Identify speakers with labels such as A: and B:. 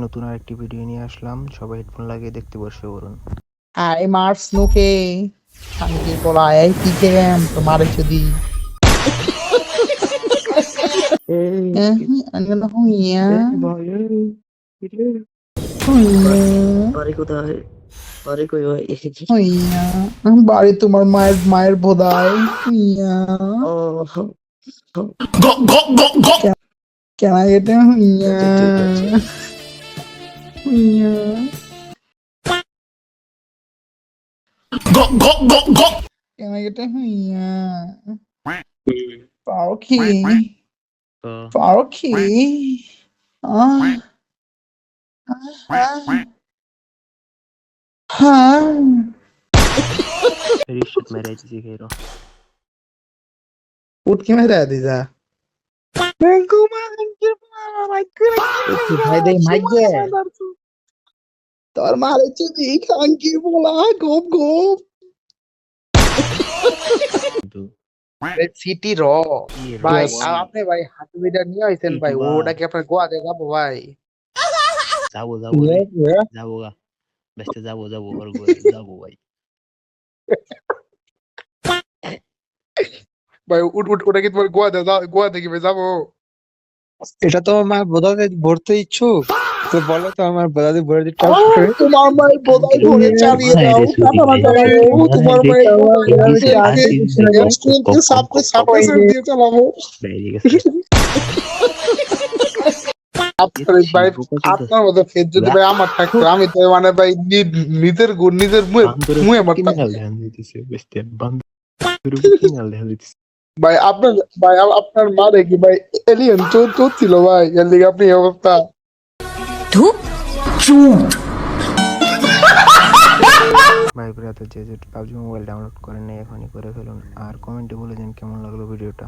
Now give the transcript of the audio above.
A: নতুন আরেকটি ভিডিও নিয়ে আসলাম, সবাই হেডফোন লাগিয়ে দেখতে বসে পড়ুন।
B: Ay, Mars Nuke. Changi bola ay TKM तुम्हारे चुदी. Eh, ano na huya? Huya.
C: বাড়ি কোথায়? বাড়ি কই ভাই?
B: Huya. Ang bari তোমার মায়ের বোধাই. Huya.
C: O
B: Can I get a huya?
C: আচ্ছা, ঠিক আছে।
B: Huya. Can I get a huya? Faruqi. Faruqi. Ah. Ah.
A: Rishad মেরে দিছি খেরো।
B: उठ के मेरा दीदा ভাই দেই মাইক দে তোর মারে চুদি খাঙ্কি বলা গোপ গোপ সিটি র ভাই আপনি ভাই হাত বিটা নিয়ে আইছেন ভাই ওটা কি আপনার গোয়া দে যাবো ভাই
A: যাবো গা বেস্টে যাবো ওর যাবো ভাই।
B: ভাই উঠ ওটা কি তোমার গোয়া দেখি ভাই যাবো
D: এটা তো আমার বোধাতে ভরতে ইচ্ছুক তো বলো তো আমার বোধাতে ভরে দিতে
B: তোমার মায়ের বোধাই ভরে চালিয়ে দাও টাটা চালাবো তোমার মায়ের বোধাই সাপকে দিয়ে চালাবো আপনার মতো ফের যদি ভাই আমার থাকতো আমি তো মানে ভাই নিজের মুয়ে মারতাম ভাই আপনার মারে কি ভাই এলিয়েন চোর ছিল ভাই এর লিগে আপনি এই অবস্থা
A: ভাই ব্রাদার যে পাবজি মোবাইল ডাউনলোড করেন নাই এখনই করে ফেলুন, আর কমেন্টে বলে দিন কেমন লাগলো ভিডিওটা।